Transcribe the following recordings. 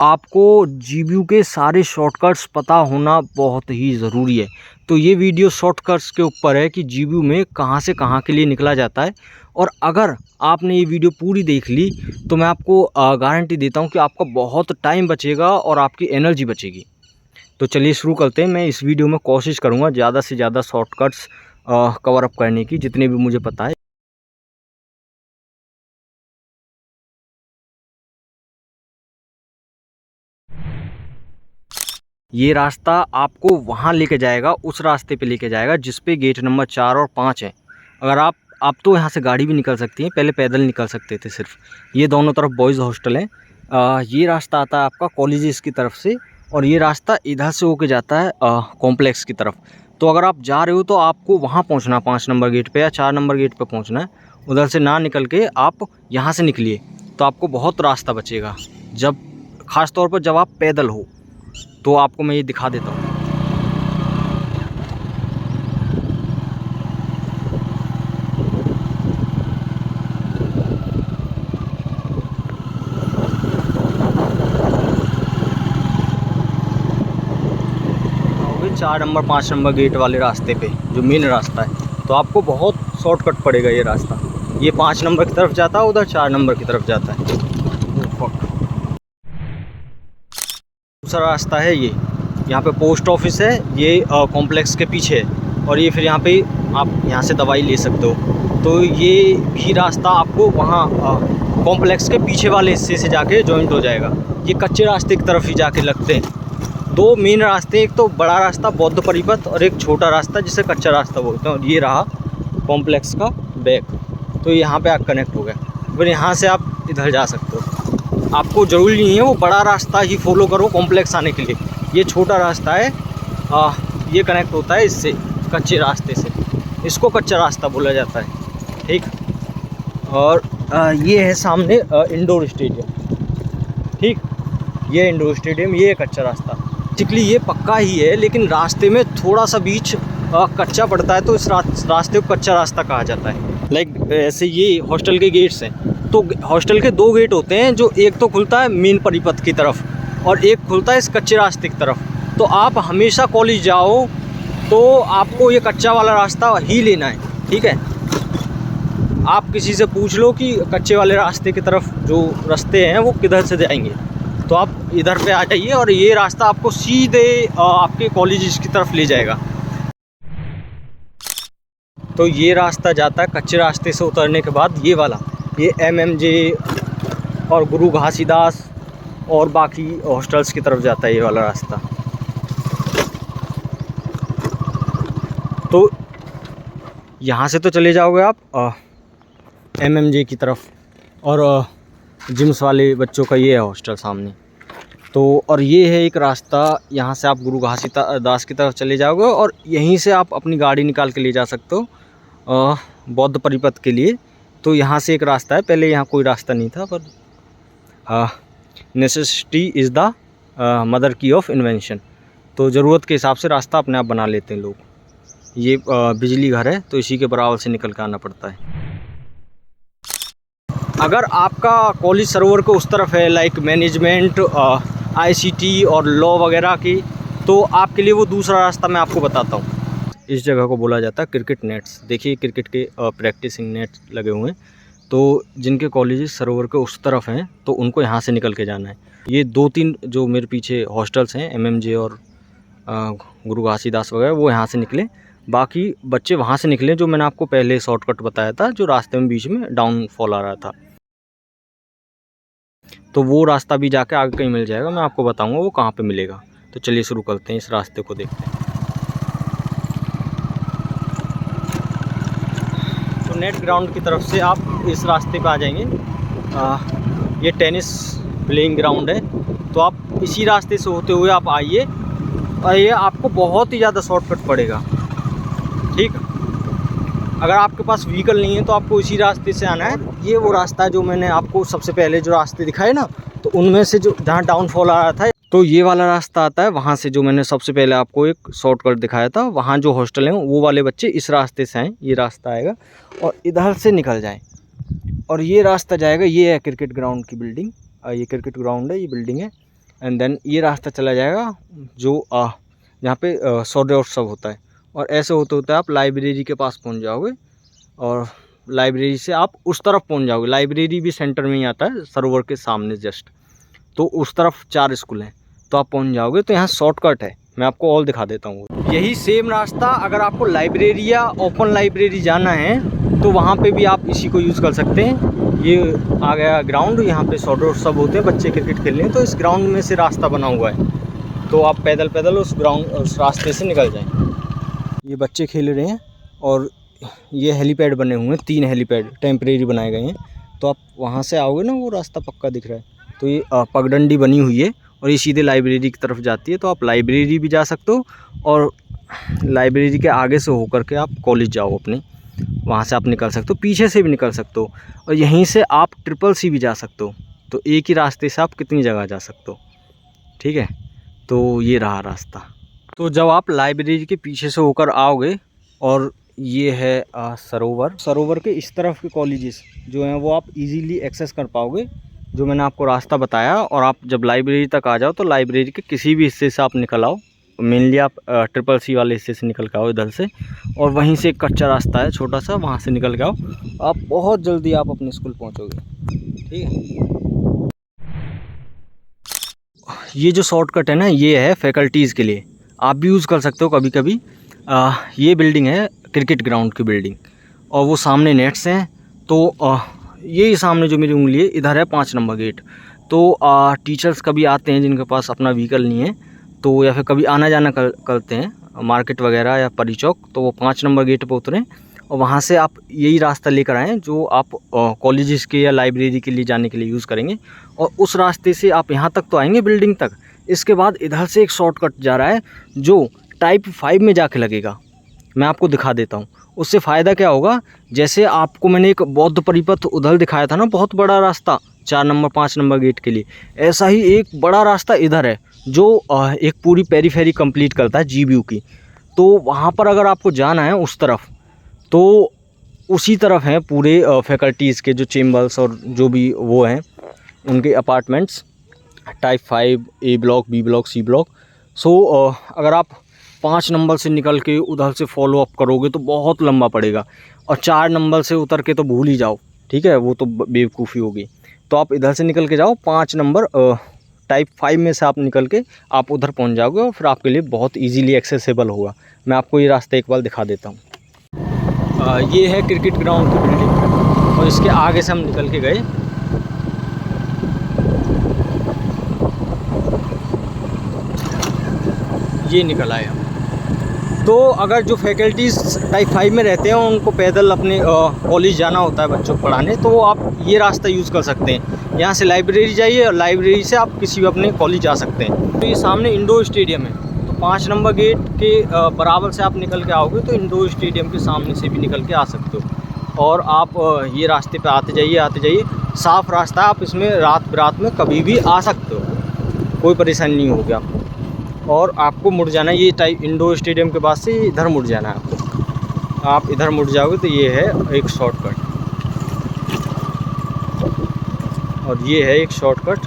आपको जीबीयू के सारे शॉर्टकट्स पता होना बहुत ही ज़रूरी है। तो ये वीडियो शॉर्टकट्स के ऊपर है कि जीबीयू में कहाँ से कहाँ के लिए निकला जाता है। और अगर आपने ये वीडियो पूरी देख ली तो मैं आपको गारंटी देता हूँ कि आपका बहुत टाइम बचेगा और आपकी एनर्जी बचेगी। तो चलिए शुरू करते हैं। मैं इस वीडियो में कोशिश करूँगा ज़्यादा से ज़्यादा शॉर्टकट्स कवर अप करने की, जितने भी मुझे पता है। ये रास्ता आपको वहाँ लेके जाएगा, उस रास्ते पे लेके जाएगा जिस पे गेट नंबर 4 और 5 है। अगर आप तो यहाँ से गाड़ी भी निकल सकती है, पहले पैदल निकल सकते थे सिर्फ। ये दोनों तरफ बॉयज़ हॉस्टल है। ये रास्ता आता है आपका कॉलेजेस की तरफ से, और ये रास्ता इधर से होके जाता है कॉम्प्लेक्स की तरफ। तो अगर आप जा रहे हो तो आपको वहाँ पहुँचना, 5 नंबर गेट पे या 4 नंबर गेट पे पहुँचना है। उधर से ना निकल के आप यहाँ से निकलिए तो आपको बहुत रास्ता बचेगा, जब ख़ास तौर पर जब आप पैदल हो। तो आपको मैं ये दिखा देता हूँ। आओगे 4 नंबर 5 नंबर गेट वाले रास्ते पे, जो मेन रास्ता है, तो आपको बहुत शॉर्टकट पड़ेगा ये रास्ता। ये 5 नंबर की तरफ जाता है, उधर 4 नंबर की तरफ जाता है। दूसरा रास्ता है ये, यहाँ पे पोस्ट ऑफिस है, ये कॉम्प्लेक्स के पीछे है। और ये फिर यहाँ पे आप यहाँ से दवाई ले सकते हो। तो ये भी रास्ता आपको वहाँ कॉम्प्लेक्स के पीछे वाले हिस्से से जाके जॉइंट हो जाएगा। ये कच्चे रास्ते की तरफ ही जाके लगते हैं। दो मेन रास्ते, एक तो बड़ा रास्ता बौद्ध परिपथ और एक छोटा रास्ता जिसे कच्चा रास्ता बोलते हैं। और ये रहा कॉम्प्लेक्स का बैक, तो यहाँ पे आप कनेक्ट हो गए। फिर यहाँ से आप इधर जा सकते हो। आपको ज़रूरी नहीं है वो बड़ा रास्ता ही फॉलो करो कॉम्प्लेक्स आने के लिए। ये छोटा रास्ता है, ये कनेक्ट होता है इससे, कच्चे रास्ते से। इसको कच्चा रास्ता बोला जाता है, ठीक। और ये है सामने इंडोर स्टेडियम, ठीक। ये इंडोर स्टेडियम, ये कच्चा रास्ता। बेसिकली ये पक्का ही है, लेकिन रास्ते में थोड़ा सा बीच कच्चा पड़ता है, तो इस रास्ते को कच्चा रास्ता कहा जाता है। लाइक ऐसे ये हॉस्टल के गेट्स हैं, तो हॉस्टल के 2 गेट होते हैं, जो एक तो खुलता है मेन परिपथ की तरफ और एक खुलता है इस कच्चे रास्ते की तरफ। तो आप हमेशा कॉलेज जाओ तो आपको ये कच्चा वाला रास्ता ही लेना है, ठीक है। आप किसी से पूछ लो कि कच्चे वाले रास्ते की तरफ जो रास्ते हैं वो किधर से जाएंगे, तो आप इधर पे आ जाइए और ये रास्ता आपको सीधे आपके कॉलेज की तरफ ले जाएगा। तो ये रास्ता जाता है कच्चे रास्ते से उतरने के बाद, ये वाला, ये MMJ और गुरु घासीदास और बाकी हॉस्टल्स की तरफ जाता है ये वाला रास्ता। तो यहाँ से तो चले जाओगे आप MMJ की तरफ, और जिम्स वाले बच्चों का ये है हॉस्टल सामने। तो और ये है एक रास्ता, यहाँ से आप गुरु घासीदास की तरफ चले जाओगे और यहीं से आप अपनी गाड़ी निकाल के ले जा सकते हो बौद्ध परिपथ के लिए। तो यहाँ से एक रास्ता है, पहले यहाँ कोई रास्ता नहीं था, पर नेसेसिटी इज़ द मदर की ऑफ इन्वेंशन। तो ज़रूरत के हिसाब से रास्ता अपने आप बना लेते हैं लोग। ये बिजली घर है, तो इसी के बराबर से निकल के आना पड़ता है। अगर आपका कॉलेज सरोवर को उस तरफ है, लाइक मैनेजमेंट, ICT और लॉ वगैरह की, तो आपके लिए वो दूसरा रास्ता मैं आपको बताता हूँ। इस जगह को बोला जाता है क्रिकेट नेट्स। देखिए क्रिकेट के प्रैक्टिसिंग नेट्स लगे हुए हैं। तो जिनके कॉलेजेस सरोवर के उस तरफ हैं तो उनको यहाँ से निकल के जाना है। ये 2-3 जो मेरे पीछे हॉस्टल्स हैं, MMJ और गुरु घासीदास वगैरह, वो यहाँ से निकले। बाकी बच्चे वहाँ से निकले जो मैंने आपको पहले शॉर्टकट बताया था, जो रास्ते में बीच में डाउनफॉल आ रहा था। तो वो रास्ता भी जाके आगे कहीं मिल जाएगा, मैं आपको बताऊँगा वो कहाँ पर मिलेगा। तो चलिए शुरू करते हैं, इस रास्ते को देखते हैं। नेट ग्राउंड की तरफ से आप इस रास्ते पे आ जाएंगे। ये टेनिस प्लेइंग ग्राउंड है, तो आप इसी रास्ते से होते हुए आप आइए और ये आपको बहुत ही ज़्यादा शॉर्टकट पड़ेगा, ठीक। अगर आपके पास व्हीकल नहीं है तो आपको इसी रास्ते से आना है। ये वो रास्ता है जो मैंने आपको सबसे पहले जो रास्ते दिखाए ना, तो उनमें से जो जहाँ डाउनफॉल आ रहा था, तो ये वाला रास्ता आता है वहाँ से, जो मैंने सबसे पहले आपको एक शॉर्टकट दिखाया था। वहाँ जो हॉस्टल हैं वो वाले बच्चे इस रास्ते से आएँ, ये रास्ता आएगा और इधर से निकल जाएं और ये रास्ता जाएगा। ये है क्रिकेट ग्राउंड की बिल्डिंग, ये क्रिकेट ग्राउंड है, ये बिल्डिंग है। एंड देन ये रास्ता चला जाएगा जो यहाँ पे सौदे और सब होता है, और ऐसे होते होते आप लाइब्रेरी के पास पहुँच जाओगे, और लाइब्रेरी से आप उस तरफ पहुँच जाओगे। लाइब्रेरी भी सेंटर में ही आता है, सरोवर के सामने जस्ट, तो उस तरफ 4 स्कूल हैं, तो आप पहुँच जाओगे। तो यहाँ शॉर्टकट है, मैं आपको और दिखा देता हूँ। यही सेम रास्ता अगर आपको लाइब्रेरी या ओपन लाइब्रेरी जाना है तो वहाँ पे भी आप इसी को यूज़ कर सकते हैं। ये आ गया ग्राउंड, यहाँ पे शॉर्ट सब होते हैं, बच्चे क्रिकेट खेलने हैं, तो इस ग्राउंड में से रास्ता बना हुआ है, तो आप पैदल पैदल उस रास्ते से निकल जाएँ। ये बच्चे खेल रहे हैं, और ये हेलीपैड बने हुए हैं, 3 हेलीपैड टेम्परेरी बनाए गए हैं, तो आप वहाँ से आओगे ना, वो रास्ता पक्का दिख रहा है। तो ये पगडंडी बनी हुई है, और ये सीधे लाइब्रेरी की तरफ जाती है, तो आप लाइब्रेरी भी जा सकते हो, और लाइब्रेरी के आगे से होकर के आप कॉलेज जाओ अपने, वहाँ से आप निकल सकते हो, पीछे से भी निकल सकते हो, और यहीं से आप CCC भी जा सकते हो। तो एक ही रास्ते से आप कितनी जगह जा सकते हो, ठीक है। तो ये रहा रास्ता। तो जब आप लाइब्रेरी के पीछे से होकर आओगे, और ये है सरोवर के इस तरफ के कॉलेजेस जो हैं वो आप इजीली एक्सेस कर पाओगे, जो मैंने आपको रास्ता बताया। और आप जब लाइब्रेरी तक आ जाओ तो लाइब्रेरी के किसी भी हिस्से से आप निकल आओ, मेनली आप CCC वाले हिस्से से निकल के आओ इधर से, और वहीं से एक कच्चा रास्ता है छोटा सा, वहाँ से निकल के आओ, आप बहुत जल्दी आप अपने स्कूल पहुँचोगे, ठीक है। ये जो शॉर्टकट है ना, ये है फैकल्टीज़ के लिए, आप भी यूज़ कर सकते हो कभी कभी। ये बिल्डिंग है क्रिकेट ग्राउंड की बिल्डिंग, और वो सामने नेट्स हैं, तो यही सामने जो मेरी उंगली है इधर है 5 नंबर गेट। तो टीचर्स कभी आते हैं जिनके पास अपना व्हीकल नहीं है, तो या फिर कभी आना जाना करते हैं मार्केट वगैरह या परी चौक, तो वो 5 नंबर गेट पर उतरें, और वहाँ से आप यही रास्ता लेकर आएँ जो आप कॉलेजेस के या लाइब्रेरी के लिए जाने के लिए यूज़ करेंगे, और उस रास्ते से आप यहाँ तक तो आएंगे बिल्डिंग तक। इसके बाद इधर से एक शॉर्टकट जा रहा है जो टाइप 5 में जाके लगेगा, मैं आपको दिखा देता हूँ। उससे फ़ायदा क्या होगा, जैसे आपको मैंने एक बौद्ध परिपथ उधर दिखाया था ना, बहुत बड़ा रास्ता 4 नंबर 5 नंबर गेट के लिए, ऐसा ही एक बड़ा रास्ता इधर है जो एक पूरी पेरीफेरी कंप्लीट करता है GBU की। तो वहाँ पर अगर आपको जाना है उस तरफ, तो उसी तरफ हैं पूरे फैकल्टीज़ के जो चेम्बर्स और जो भी वो हैं उनके apartments, type 5 A block, B block, C block. So अगर आप 5 नंबर से निकल के उधर से फॉलो अप करोगे तो बहुत लंबा पड़ेगा, और 4 नंबर से उतर के तो भूल ही जाओ, ठीक है, वो तो बेवकूफ़ी होगी। तो आप इधर से निकल के जाओ, 5 नंबर टाइप 5 में से आप निकल के आप उधर पहुंच जाओगे, और फिर आपके लिए बहुत इजीली एक्सेसिबल होगा। मैं आपको ये रास्ता एक बार दिखा देता हूँ। ये है क्रिकेट ग्राउंड की बिल्डिंग, और इसके आगे से हम निकल के गए, ये निकल आए हम। तो अगर जो फैकल्टीज़ टाइप 5 में रहते हैं उनको पैदल अपने कॉलेज जाना होता है बच्चों को पढ़ाने, तो वो आप ये रास्ता यूज़ कर सकते हैं। यहाँ से लाइब्रेरी जाइए, और लाइब्रेरी से आप किसी भी अपने कॉलेज जा सकते हैं। तो ये सामने इंडोर स्टेडियम है, तो 5 नंबर गेट के बराबर से आप निकल के आओगे तो इंडोर स्टेडियम के सामने से भी निकल के आ सकते हो। और आप ये रास्ते पे आते जाइए, साफ़ रास्ता है, आप इसमें रात बिरात में कभी भी आ सकते हो, कोई परेशानी नहीं होगी आपको। और आपको मुड़ जाना है, ये टाइप इंडोर स्टेडियम के बाद से इधर मुड़ जाना है आपको। आप इधर मुड़ जाओगे तो ये है एक शॉर्टकट, और ये है एक शॉर्टकट।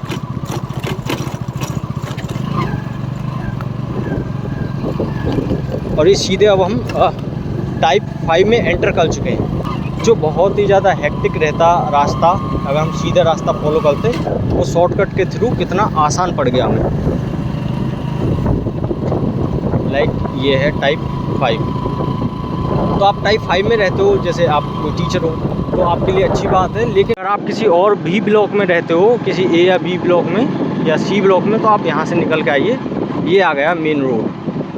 और ये सीधे अब हम टाइप 5 में एंटर कर चुके हैं, जो बहुत ही ज़्यादा हेक्टिक रहता रास्ता, अगर हम सीधा रास्ता फॉलो करते वो शॉर्टकट के थ्रू कितना आसान पड़ गया हमें। लाइक ये है टाइप 5। तो आप टाइप 5 में रहते हो, जैसे आप कोई टीचर हो तो आपके लिए अच्छी बात है। लेकिन अगर आप किसी और भी ब्लॉक में रहते हो, किसी A या B ब्लॉक में या C ब्लॉक में, तो आप यहाँ से निकल के आइए। ये आ गया मेन रोड,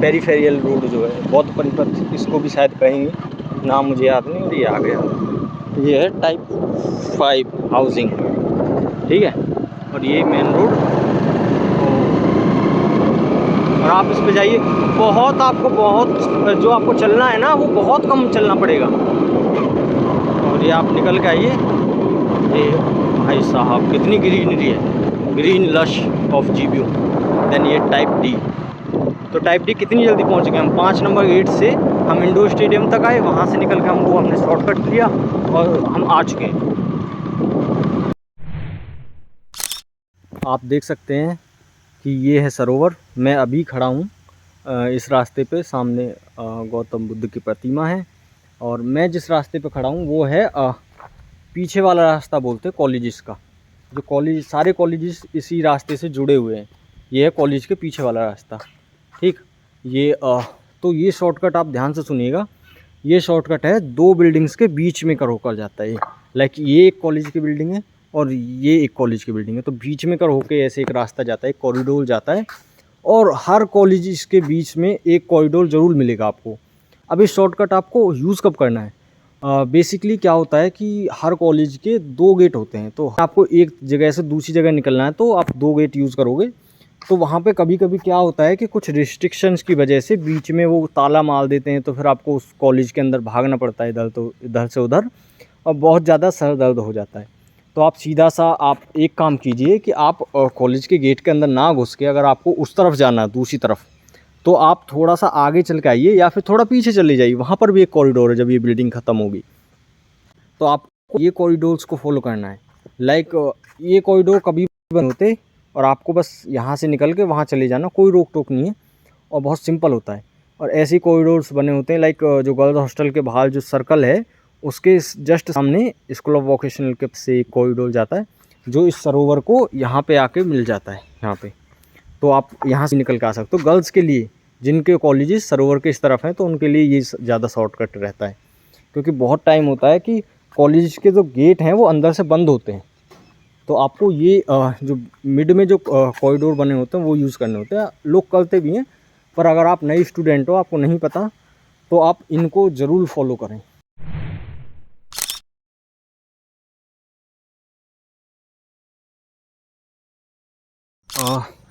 पेरीफेरियल रोड जो है, बौद्ध परिपथ इसको भी शायद कहेंगे, नाम मुझे याद नहीं, और ये आ गया, ये है टाइप 5 हाउसिंग, ठीक है। और ये मेन रोड, और आप इस पे जाइए। बहुत जो आपको चलना है ना वो बहुत कम चलना पड़ेगा। और ये आप निकल के आइए, ये भाई साहब कितनी ग्रीनरी है, green lush of GBU। Then ये टाइप D, तो टाइप D कितनी जल्दी पहुंच गए हम। 5 नंबर गेट से हम इंडोर स्टेडियम तक आए, वहाँ से निकल के हमने शॉर्टकट लिया और हम आ चुके हैं। आप देख सकते हैं कि ये है सरोवर। मैं अभी खड़ा हूँ इस रास्ते पे, सामने गौतम बुद्ध की प्रतिमा है। और मैं जिस रास्ते पे खड़ा हूँ वो है पीछे वाला रास्ता बोलते हैं कॉलेजेस का। जो कॉलेज, सारे कॉलेजेस इसी रास्ते से जुड़े हुए हैं। ये है कॉलेज के पीछे वाला रास्ता, ठीक। ये तो ये शॉर्टकट आप ध्यान से सुनिएगा। ये शॉर्टकट है 2 बिल्डिंग्स के बीच में कर होकर जाता है। लाइक ये एक कॉलेज की बिल्डिंग है और ये एक कॉलेज की बिल्डिंग है, तो बीच में कर होके ऐसे एक रास्ता जाता है, एक कॉरिडोर जाता है। और हर कॉलेज के बीच में एक कॉरिडोर ज़रूर मिलेगा आपको। अब इस शॉर्टकट आपको यूज़ कब करना है? बेसिकली क्या होता है कि हर कॉलेज के 2 गेट होते हैं, तो आपको एक जगह से दूसरी जगह निकलना है तो आप 2 गेट यूज़ करोगे। तो वहाँ पे कभी-कभी क्या होता है कि कुछ रिस्ट्रिक्शंस की वजह से बीच में वो ताला मार देते हैं, तो फिर आपको उस कॉलेज के अंदर भागना पड़ता है इधर से उधर, और बहुत ज़्यादा सर दर्द हो जाता है। तो आप सीधा सा आप एक काम कीजिए कि आप कॉलेज के गेट के अंदर ना घुस के, अगर आपको उस तरफ जाना है दूसरी तरफ, तो आप थोड़ा सा आगे चल के आइए या फिर थोड़ा पीछे चले जाइए। वहाँ पर भी एक कॉरिडोर है जब ये बिल्डिंग ख़त्म होगी। तो आपको ये कॉरिडोर्स को फॉलो करना है। लाइक ये कॉरिडोर कभी भी बंद होते और आपको बस यहाँ से निकल के वहाँ चले जाना, कोई रोक टोक नहीं है और बहुत सिंपल होता है। और ऐसे कॉरिडोर्स बने होते हैं, लाइक जो गर्ल्स हॉस्टल के बाहर जो सर्कल है उसके जस्ट सामने स्कूल ऑफ वोकेशनल के से एक कॉरिडोर जाता है जो इस सरोवर को यहाँ पे आके मिल जाता है यहाँ पे। तो आप यहाँ से निकल के आ सकते हो। गर्ल्स के लिए जिनके कॉलेजेस सरोवर के इस तरफ हैं तो उनके लिए ये ज़्यादा शॉर्टकट रहता है, क्योंकि बहुत टाइम होता है कि कॉलेज के जो गेट हैं वो अंदर से बंद होते हैं। तो आपको ये जो मिड में जो कॉरिडोर बने होते हैं वो यूज़ करने होते हैं। लोग करते भी हैं, पर अगर आप नई स्टूडेंट हो, आपको नहीं पता, तो आप इनको ज़रूर फॉलो करें।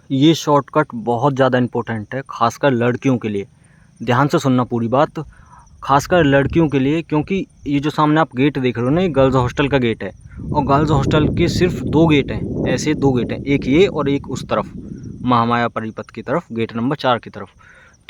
ये शॉर्टकट बहुत ज़्यादा इम्पोर्टेंट है, ख़ासकर लड़कियों के लिए। ध्यान से सुनना पूरी बात, ख़ासकर लड़कियों के लिए, क्योंकि ये जो सामने आप गेट देख रहे हो ना, ये गर्ल्स हॉस्टल का गेट है। और गर्ल्स हॉस्टल के सिर्फ 2 गेट हैं, ऐसे 2 गेट हैं, एक ये और एक उस तरफ महामाया परिपथ की तरफ, गेट नंबर 4 की तरफ।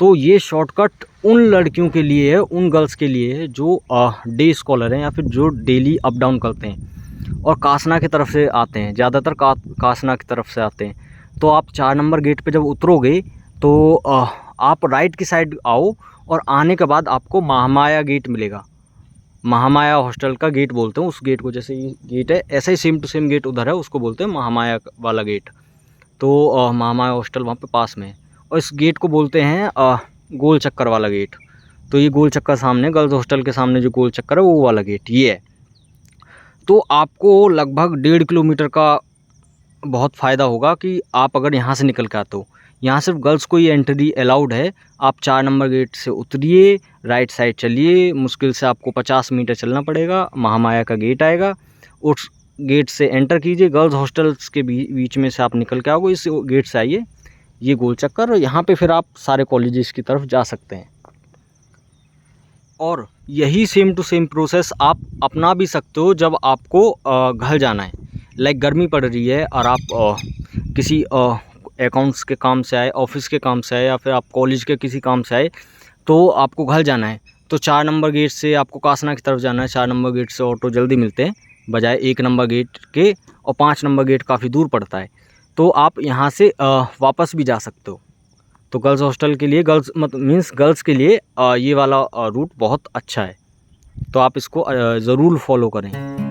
तो ये शॉर्टकट उन लड़कियों के लिए है, उन गर्ल्स के लिए है जो डे स्कॉलर हैं या फिर जो डेली अप डाउन करते हैं और कासना की तरफ से आते हैं, ज़्यादातर कासना की तरफ से आते हैं। तो आप 4 नंबर गेट पे जब उतरोगे तो आप राइट की साइड आओ और आने के बाद आपको महामाया गेट मिलेगा। महामाया हॉस्टल का गेट बोलते हैं उस गेट को, जैसे ये गेट है ऐसा ही सेम टू सेम गेट उधर है, उसको बोलते हैं महामाया वाला गेट। तो महामाया हॉस्टल वहाँ पे पास में है और इस गेट को बोलते हैं गोल चक्कर वाला गेट। तो ये गोल चक्कर सामने, गर्ल्स हॉस्टल के सामने जो गोल चक्कर है वो वाला गेट ये है। तो आपको लगभग 1.5 किलोमीटर का बहुत फ़ायदा होगा कि आप अगर यहाँ से निकल के आते हो। यहाँ सिर्फ गर्ल्स को ही एंट्री अलाउड है। आप 4 नंबर गेट से उतरिए, राइट साइड चलिए, मुश्किल से आपको 50 मीटर चलना पड़ेगा, महामाया का गेट आएगा, उस गेट से एंटर कीजिए। गर्ल्स हॉस्टल्स के बीच में से आप निकल के आओगे, इस गेट से आइए, ये गोल चक्कर, यहाँ पे फिर आप सारे कॉलेजेस की तरफ जा सकते हैं। और यही सेम टू सेम प्रोसेस आप अपना भी सकते हो जब आपको घर जाना है। लाइक गर्मी पड़ रही है और आप किसी अकाउंट्स के काम से आए, ऑफिस के काम से आए या फिर आप कॉलेज के किसी काम से आए, तो आपको घर जाना है। तो 4 नंबर गेट से आपको कासना की तरफ जाना है, 4 नंबर गेट से ऑटो जल्दी मिलते हैं बजाय 1 नंबर गेट के, और 5 नंबर गेट काफ़ी दूर पड़ता है। तो आप यहाँ से वापस भी जा सकते हो। तो गर्ल्स हॉस्टल के लिए, मीन्स गर्ल्स के लिए ये वाला रूट बहुत अच्छा है, तो आप इसको ज़रूर फॉलो करें।